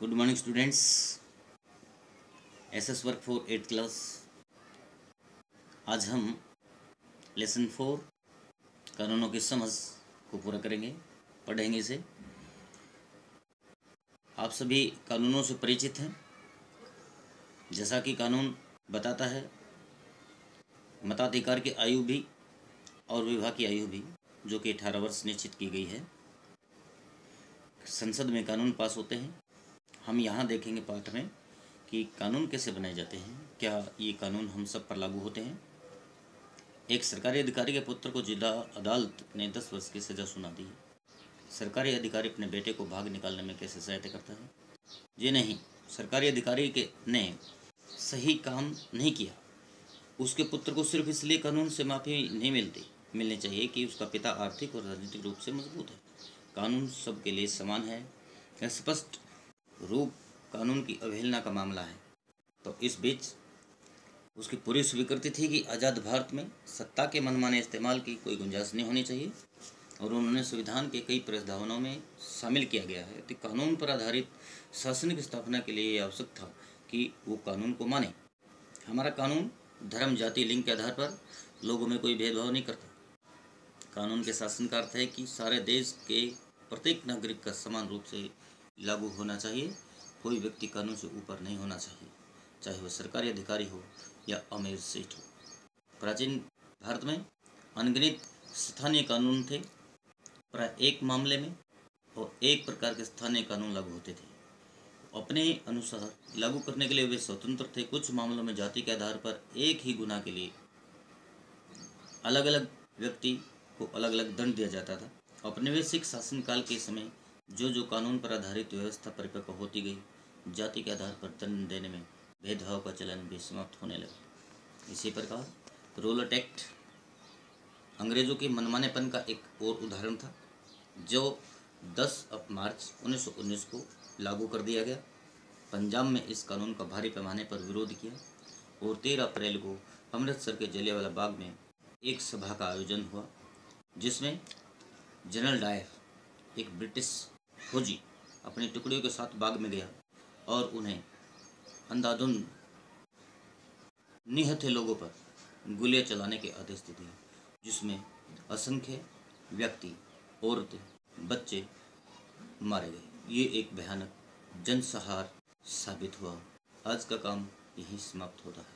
Good morning students. SS work for 8th class. आज हम lesson 4 कानूनों की समझ को पूरा करेंगे, पढ़ेंगे इसे। आप सभी कानूनों से परिचित हैं। जैसा कि कानून बताता है, मताधिकार की आयु भी और विवाह की आयु भी, जो कि 18 वर्ष निश्चित की गई है। संसद में कानून पास होते हैं। हम यहाँ देखेंगे पाठ में कि कानून कैसे बनाए जाते हैं, क्या ये कानून हम सब पर लागू होते हैं। एक सरकारी अधिकारी के पुत्र को जिला अदालत ने 10 वर्ष की सज़ा सुना दी। सरकारी अधिकारी अपने बेटे को भाग निकालने में कैसे सहायता करता है? ये नहीं, सरकारी अधिकारी के ने सही काम नहीं किया, उसके पुत्र को सिर्फ इसलिए कानून से माफ़ी नहीं मिलनी चाहिए कि उसका पिता आर्थिक और राजनीतिक रूप से मजबूत है। कानून सबके लिए समान है। स्पष्ट रूप कानून की अवहेलना का मामला है। तो इस बीच उसकी पूरी स्वीकृति थी कि आज़ाद भारत में सत्ता के मनमाने इस्तेमाल की कोई गुंजाइश नहीं होनी चाहिए, और उन्होंने संविधान के कई प्रावधानों में शामिल किया गया है कि कानून पर आधारित शासन की स्थापना के लिए आवश्यक था कि वो कानून को माने। हमारा कानून धर्म, जाति, लिंग के आधार पर लोगों में कोई भेदभाव नहीं करता। कानून के शासन का अर्थ है कि सारे देश के प्रत्येक नागरिक का समान रूप से लागू होना चाहिए। कोई व्यक्ति कानून से ऊपर नहीं होना चाहिए, चाहे वह सरकारी अधिकारी हो या अमीर सेठ हो। प्राचीन भारत में अनगिनत स्थानीय कानून थे। प्राय एक मामले में और एक प्रकार के स्थानीय कानून लागू होते थे। अपने अनुसार लागू करने के लिए वे स्वतंत्र थे। कुछ मामलों में जाति के आधार पर एक ही गुनाह के लिए अलग अलग व्यक्ति को अलग अलग दंड दिया जाता था। औपनिवेशिक शासनकाल के समय जो कानून पर आधारित व्यवस्था परिपक्व होती गई, जाति के आधार पर दंड देने में भेदभाव का चलन भी समाप्त होने लगा। इसी प्रकार रोलट एक्ट अंग्रेजों के मनमानेपन का एक और उदाहरण था, जो 10 मार्च 1919 को लागू कर दिया गया। पंजाब में इस कानून का भारी पैमाने पर विरोध किया और 13 अप्रैल को अमृतसर के जलियांवाला बाग में एक सभा का आयोजन हुआ, जिसमें जनरल डायर, एक ब्रिटिश फौजी, अपनी टुकड़ियों के साथ बाग में गया और उन्हें अंधाधुंध निहत्थे लोगों पर गोलियां चलाने के आदेश दे दिए, जिसमें असंख्य व्यक्ति, औरतें, बच्चे मारे गए। ये एक भयानक जनसंहार साबित हुआ। आज का काम यहीं समाप्त होता है।